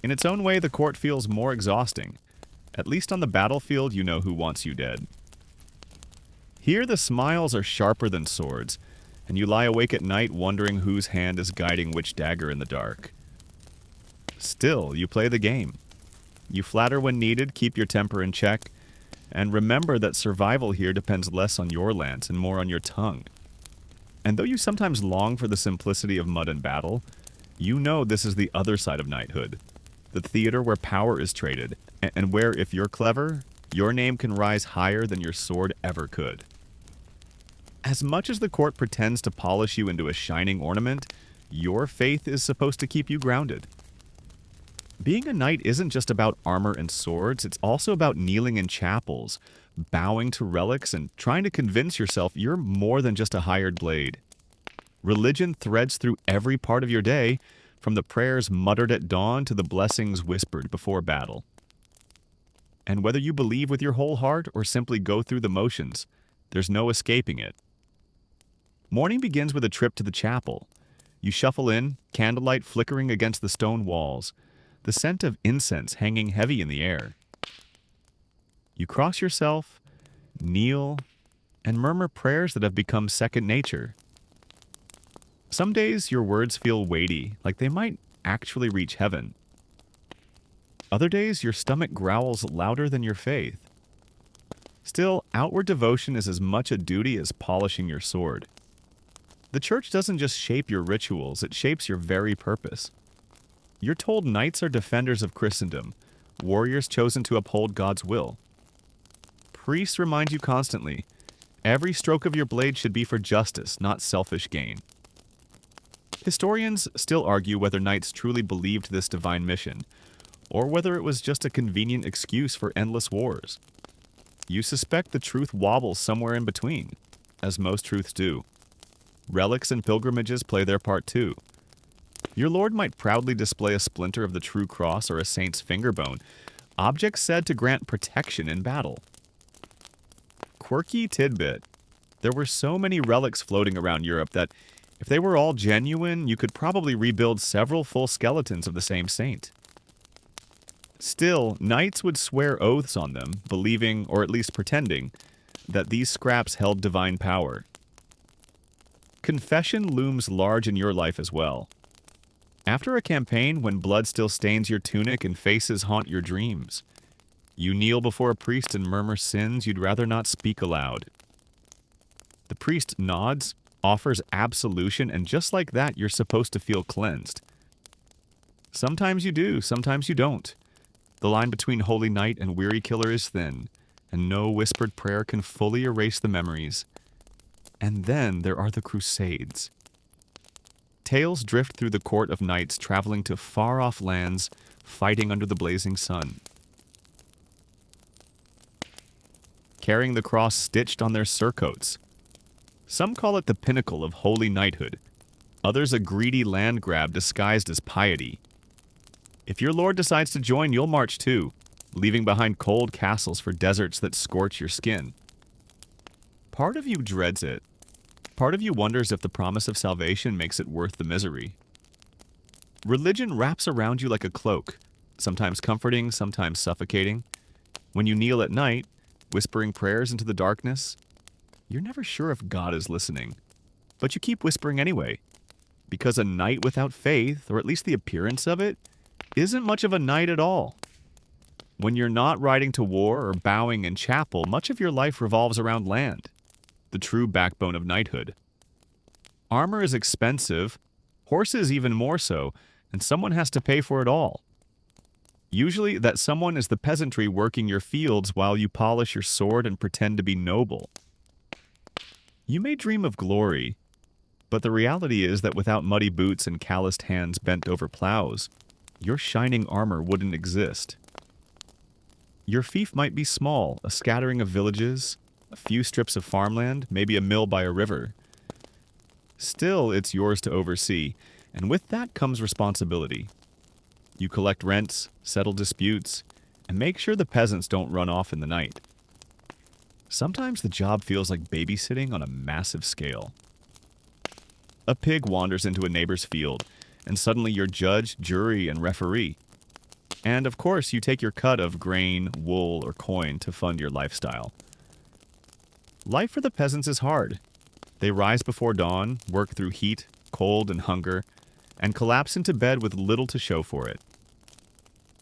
In its own way, the court feels more exhausting. At least on the battlefield, you know who wants you dead. Here, the smiles are sharper than swords, and you lie awake at night wondering whose hand is guiding which dagger in the dark. Still, you play the game. You flatter when needed, keep your temper in check, and remember that survival here depends less on your lance and more on your tongue. And though you sometimes long for the simplicity of mud and battle, you know this is the other side of knighthood, the theater where power is traded, and where, if you're clever, your name can rise higher than your sword ever could. As much as the court pretends to polish you into a shining ornament, your faith is supposed to keep you grounded. Being a knight isn't just about armor and swords, it's also about kneeling in chapels, bowing to relics, and trying to convince yourself you're more than just a hired blade. Religion threads through every part of your day, from the prayers muttered at dawn to the blessings whispered before battle. And whether you believe with your whole heart or simply go through the motions, there's no escaping it. Morning begins with a trip to the chapel. You shuffle in, candlelight flickering against the stone walls, the scent of incense hanging heavy in the air. You cross yourself, kneel, and murmur prayers that have become second nature. Some days your words feel weighty, like they might actually reach heaven. Other days, your stomach growls louder than your faith. Still, outward devotion is as much a duty as polishing your sword. The church doesn't just shape your rituals, it shapes your very purpose. You're told knights are defenders of Christendom, warriors chosen to uphold God's will. Priests remind you constantly, every stroke of your blade should be for justice, not selfish gain. Historians still argue whether knights truly believed this divine mission, or whether it was just a convenient excuse for endless wars. You suspect the truth wobbles somewhere in between, as most truths do. Relics and pilgrimages play their part too. Your lord might proudly display a splinter of the true cross or a saint's finger bone, objects said to grant protection in battle. Quirky tidbit. There were so many relics floating around Europe that if they were all genuine, you could probably rebuild several full skeletons of the same saint. Still, knights would swear oaths on them, believing, or at least pretending, that these scraps held divine power. Confession looms large in your life as well. After a campaign when blood still stains your tunic and faces haunt your dreams, you kneel before a priest and murmur sins you'd rather not speak aloud. The priest nods, offers absolution, and just like that, you're supposed to feel cleansed. Sometimes you do, sometimes you don't. The line between holy knight and weary killer is thin, and no whispered prayer can fully erase the memories. And then there are the Crusades. Tales drift through the court of knights traveling to far-off lands, fighting under the blazing sun. Carrying the cross stitched on their surcoats. Some call it the pinnacle of holy knighthood, others a greedy land grab disguised as piety. If your lord decides to join, you'll march too, leaving behind cold castles for deserts that scorch your skin. Part of you dreads it. Part of you wonders if the promise of salvation makes it worth the misery. Religion wraps around you like a cloak, sometimes comforting, sometimes suffocating. When you kneel at night, whispering prayers into the darkness, you're never sure if God is listening. But you keep whispering anyway, because a night without faith, or at least the appearance of it, isn't much of a night at all. When you're not riding to war or bowing in chapel, much of your life revolves around land, the true backbone of knighthood. Armor is expensive, horses even more so, and someone has to pay for it all. Usually, that someone is the peasantry working your fields while you polish your sword and pretend to be noble. You may dream of glory, but the reality is that without muddy boots and calloused hands bent over plows, your shining armor wouldn't exist. Your fief might be small, a scattering of villages, a few strips of farmland, maybe a mill by a river. Still, it's yours to oversee, and with that comes responsibility. You collect rents, settle disputes, and make sure the peasants don't run off in the night. Sometimes the job feels like babysitting on a massive scale. A pig wanders into a neighbor's field, and suddenly you're judge, jury, and referee. And of course, you take your cut of grain, wool, or coin to fund your lifestyle. Life for the peasants is hard. They rise before dawn, work through heat, cold, and hunger, and collapse into bed with little to show for it.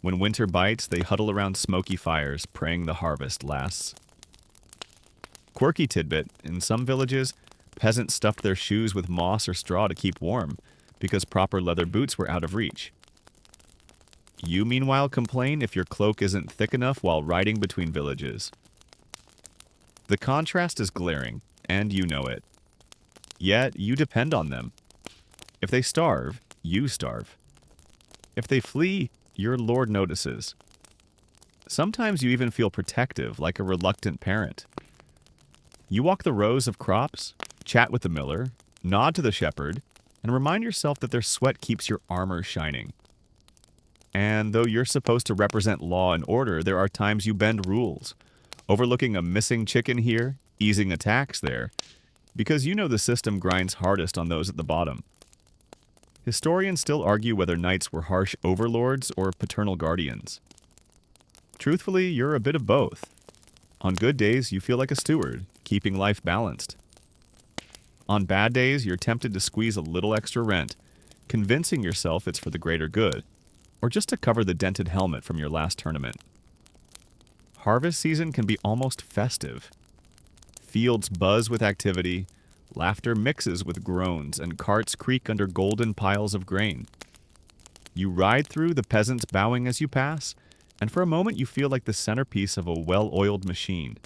When winter bites, they huddle around smoky fires, praying the harvest lasts. Quirky tidbit, in some villages, peasants stuffed their shoes with moss or straw to keep warm, because proper leather boots were out of reach. You, meanwhile, complain if your cloak isn't thick enough while riding between villages. The contrast is glaring, and you know it. Yet, you depend on them. If they starve, you starve. If they flee, your lord notices. Sometimes you even feel protective, like a reluctant parent. You walk the rows of crops, chat with the miller, nod to the shepherd, and remind yourself that their sweat keeps your armor shining. And though you're supposed to represent law and order, there are times you bend rules, overlooking a missing chicken here, easing a tax there, because you know the system grinds hardest on those at the bottom. Historians still argue whether knights were harsh overlords or paternal guardians. Truthfully, you're a bit of both. On good days, you feel like a steward, keeping life balanced. On bad days, you're tempted to squeeze a little extra rent, convincing yourself it's for the greater good. or just to cover the dented helmet from your last tournament. Harvest season can be almost festive. Fields buzz with activity, laughter mixes with groans, and carts creak under golden piles of grain. You ride through, the peasants bowing as you pass, and for a moment you feel like the centerpiece of a well-oiled machine.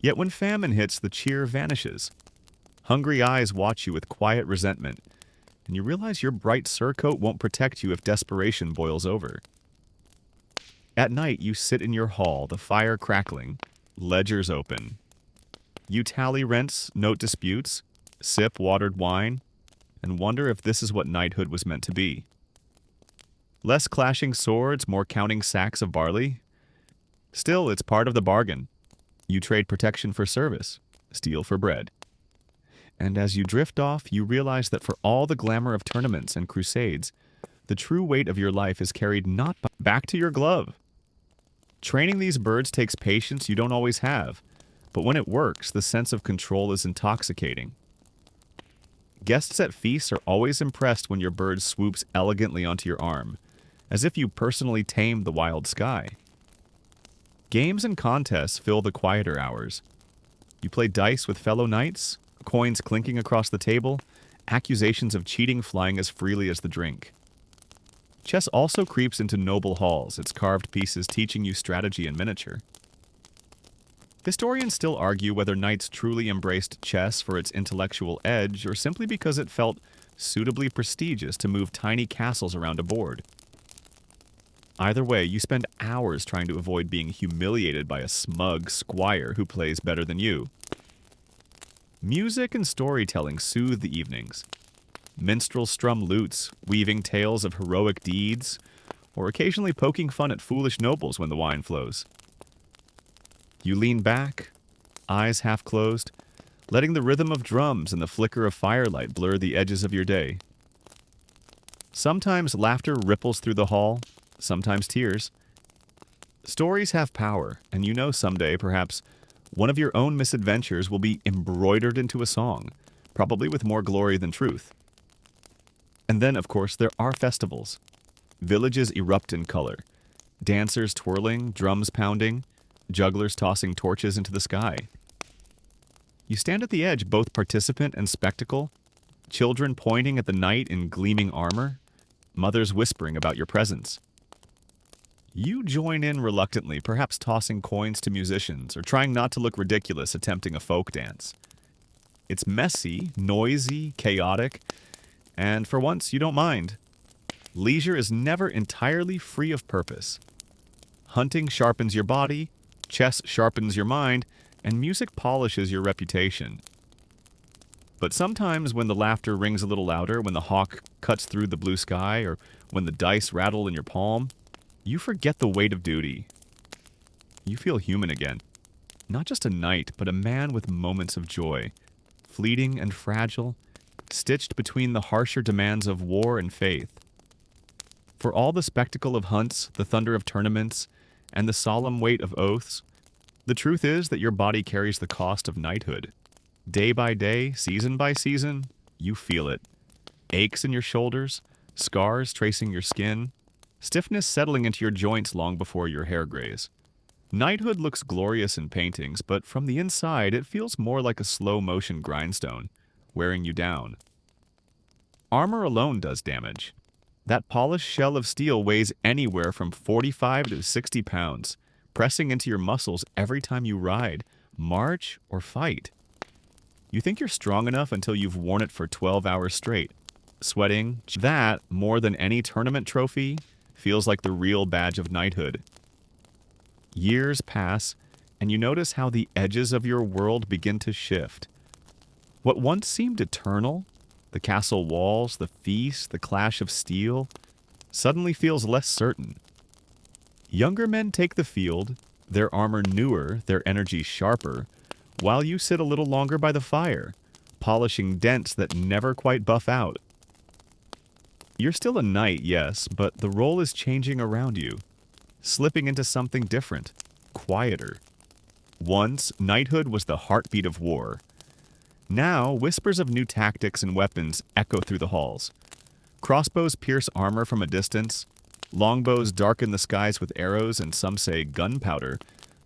Yet when famine hits, the cheer vanishes. Hungry eyes watch you with quiet resentment, and you realize your bright surcoat won't protect you if desperation boils over. At night, you sit in your hall, the fire crackling, ledgers open. You tally rents, note disputes, sip watered wine, and wonder if this is what knighthood was meant to be. Less clashing swords, more counting sacks of barley. Still, it's part of the bargain. You trade protection for service, steel for bread. And as you drift off, you realize that for all the glamour of tournaments and crusades, the true weight of your life is carried not back to your glove. Training these birds takes patience you don't always have, but when it works, the sense of control is intoxicating. Guests at feasts are always impressed when your bird swoops elegantly onto your arm, as if you personally tamed the wild sky. Games and contests fill the quieter hours. You play dice with fellow knights, coins clinking across the table, accusations of cheating flying as freely as the drink. Chess also creeps into noble halls, its carved pieces teaching you strategy in miniature. Historians still argue whether knights truly embraced chess for its intellectual edge or simply because it felt suitably prestigious to move tiny castles around a board. Either way, you spend hours trying to avoid being humiliated by a smug squire who plays better than you. Music and storytelling soothe the evenings. Minstrels strum lutes, weaving tales of heroic deeds, or occasionally poking fun at foolish nobles when the wine flows. You lean back, eyes half closed, letting the rhythm of drums and the flicker of firelight blur the edges of your day. Sometimes laughter ripples through the hall, sometimes tears. Stories have power, and you know someday, perhaps, one of your own misadventures will be embroidered into a song, probably with more glory than truth. And then, of course, there are festivals. Villages erupt in color. Dancers twirling, drums pounding, jugglers tossing torches into the sky. You stand at the edge, both participant and spectacle, children pointing at the knight in gleaming armor, mothers whispering about your presence. You join in reluctantly, perhaps tossing coins to musicians or trying not to look ridiculous attempting a folk dance. It's messy, noisy, chaotic, and for once, you don't mind. Leisure is never entirely free of purpose. Hunting sharpens your body, chess sharpens your mind, and music polishes your reputation. But sometimes when the laughter rings a little louder, when the hawk cuts through the blue sky, or when the dice rattle in your palm, you forget the weight of duty. You feel human again. Not just a knight, but a man with moments of joy, fleeting and fragile, stitched between the harsher demands of war and faith. For all the spectacle of hunts, the thunder of tournaments, and the solemn weight of oaths, the truth is that your body carries the cost of knighthood. Day by day, season by season, you feel it. Aches in your shoulders, scars tracing your skin, stiffness settling into your joints long before your hair grays. Knighthood looks glorious in paintings, but from the inside it feels more like a slow-motion grindstone, wearing you down. Armor alone does damage. That polished shell of steel weighs anywhere from 45 to 60 pounds, pressing into your muscles every time you ride, march, or fight. You think you're strong enough until you've worn it for 12 hours straight, sweating. That, more than any tournament trophy, feels like the real badge of knighthood. Years pass, and you notice how the edges of your world begin to shift. What once seemed eternal, the castle walls, the feast, the clash of steel, suddenly feels less certain. Younger men take the field, their armor newer, their energy sharper, while you sit a little longer by the fire, polishing dents that never quite buff out. You're still a knight, yes, but the role is changing around you, slipping into something different, quieter. Once, knighthood was the heartbeat of war. Now, whispers of new tactics and weapons echo through the halls. Crossbows pierce armor from a distance, Longbows darken the skies with arrows and some say gunpowder.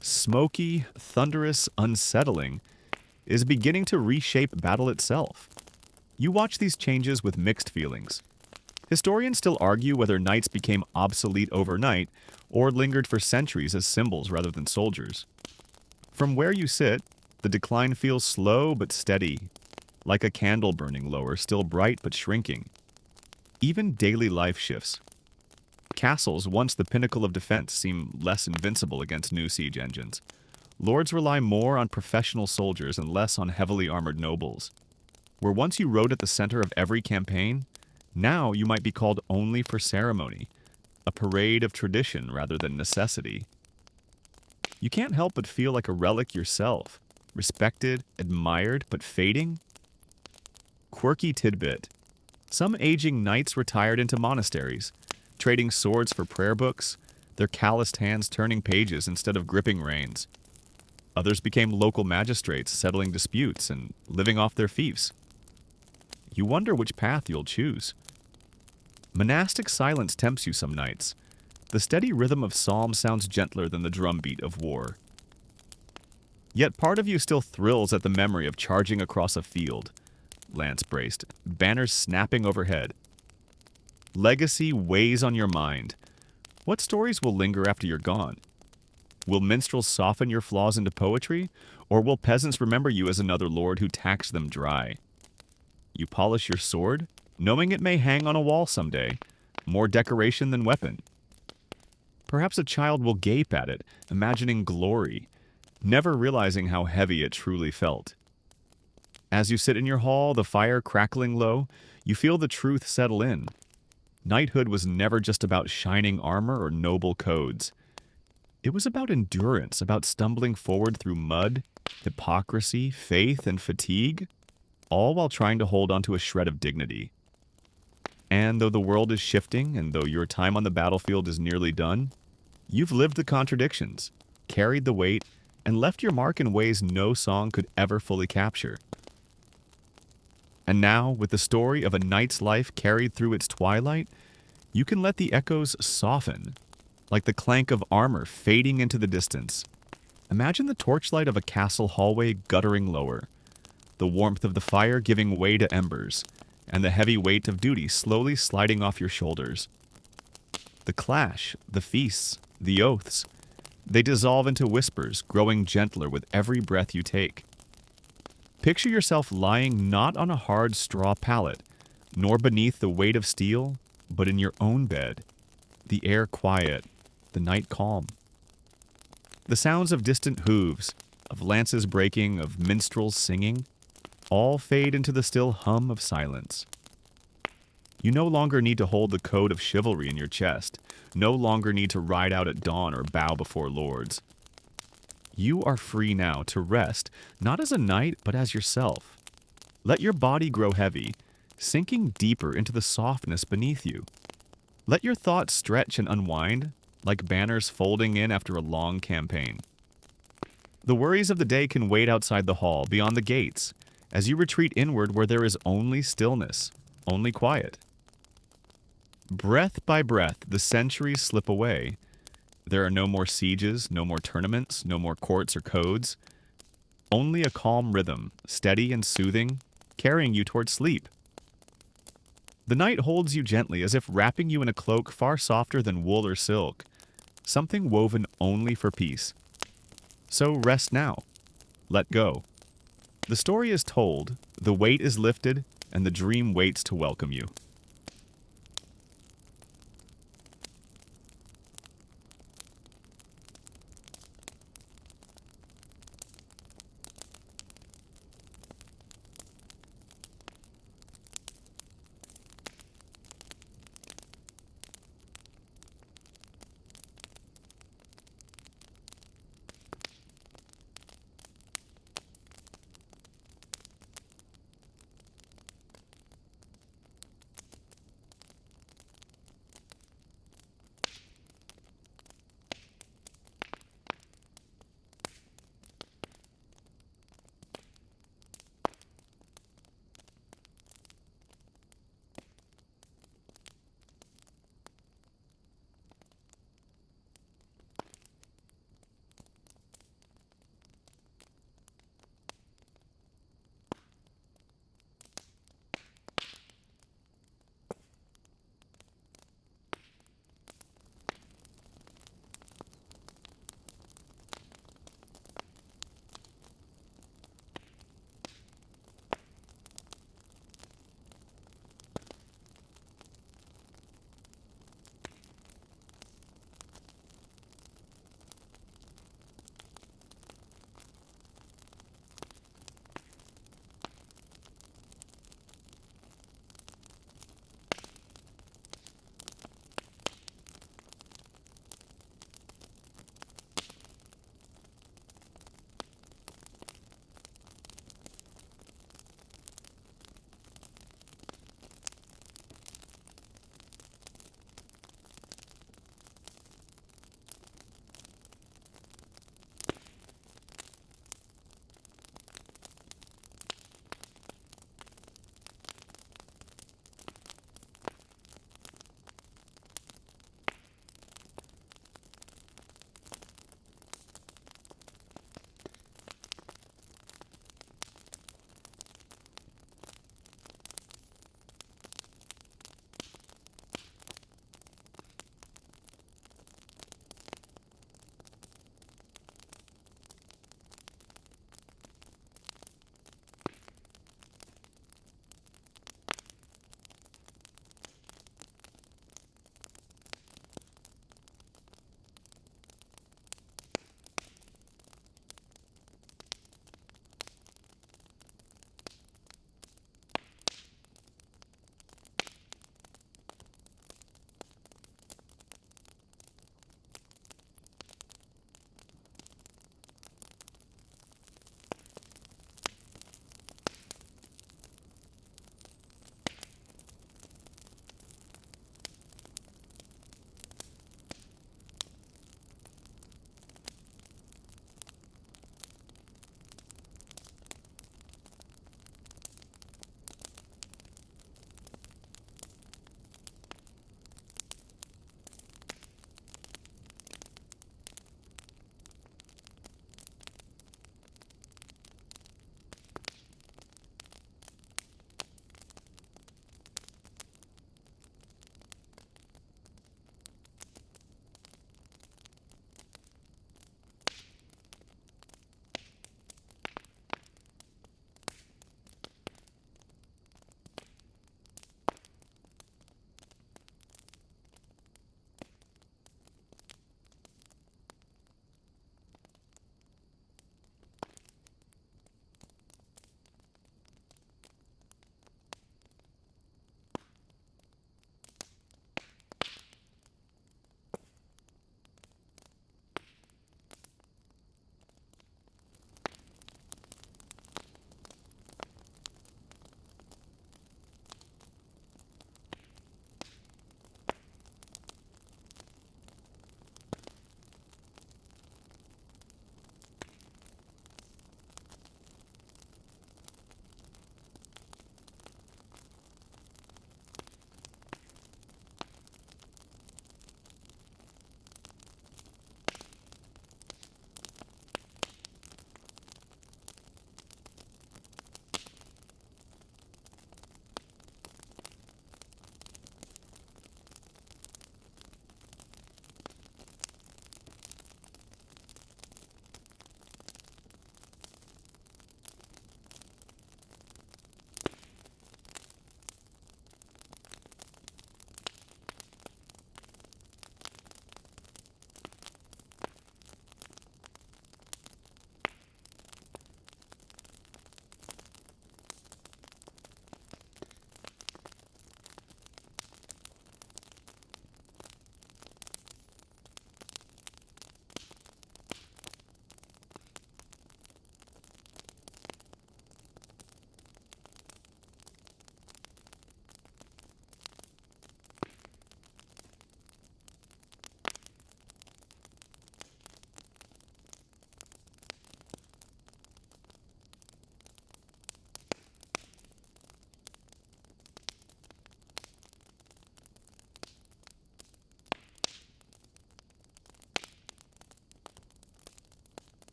Smoky, thunderous, unsettling, is beginning to reshape battle itself. You watch these changes with mixed feelings. Historians still argue whether knights became obsolete overnight or lingered for centuries as symbols rather than soldiers. From where you sit, the decline feels slow but steady, like a candle burning lower, still bright but shrinking. Even daily life shifts. Castles, once the pinnacle of defense, seem less invincible against new siege engines. Lords rely more on professional soldiers and less on heavily armored nobles. Where once you rode at the center of every campaign, now you might be called only for ceremony, a parade of tradition rather than necessity. You can't help but feel like a relic yourself, respected, admired, but fading. Quirky tidbit. Some aging knights retired into monasteries, trading swords for prayer books, their calloused hands turning pages instead of gripping reins. Others became local magistrates, settling disputes and living off their fiefs. You wonder which path you'll choose. Monastic silence tempts you some nights. The steady rhythm of psalms sounds gentler than the drumbeat of war. Yet part of you still thrills at the memory of charging across a field, lance braced, banners snapping overhead. Legacy weighs on your mind. What stories will linger after you're gone? Will minstrels soften your flaws into poetry, or will peasants remember you as another lord who taxed them dry? You polish your sword, knowing it may hang on a wall someday, more decoration than weapon. Perhaps a child will gape at it, imagining glory, never realizing how heavy it truly felt. As you sit in your hall, the fire crackling low, you feel the truth settle in. Knighthood was never just about shining armor or noble codes. It was about endurance, about stumbling forward through mud, hypocrisy, faith, and fatigue, all while trying to hold onto a shred of dignity. And though the world is shifting, and though your time on the battlefield is nearly done, you've lived the contradictions, carried the weight, and left your mark in ways no song could ever fully capture. And now, with the story of a knight's life carried through its twilight, you can let the echoes soften, like the clank of armor fading into the distance. Imagine the torchlight of a castle hallway guttering lower, the warmth of the fire giving way to embers, and the heavy weight of duty slowly sliding off your shoulders. The clash, the feasts, the oaths, they dissolve into whispers, growing gentler with every breath you take. Picture yourself lying not on a hard straw pallet, nor beneath the weight of steel, but in your own bed, the air quiet, the night calm. The sounds of distant hooves, of lances breaking, of minstrels singing, all fade into the still hum of silence. You no longer need to hold the code of chivalry in your chest, no longer need to ride out at dawn or bow before lords. You are free now to rest, not as a knight, but as yourself. Let your body grow heavy, sinking deeper into the softness beneath you. Let your thoughts stretch and unwind, like banners folding in after a long campaign. The worries of the day can wait outside the hall, beyond the gates, as you retreat inward where there is only stillness, only quiet. Breath by breath, the centuries slip away. There are no more sieges, no more tournaments, no more courts or codes. Only a calm rhythm, steady and soothing, carrying you toward sleep. The night holds you gently, as if wrapping you in a cloak far softer than wool or silk, something woven only for peace. So rest now. Let go. The story is told, the weight is lifted, and the dream waits to welcome you.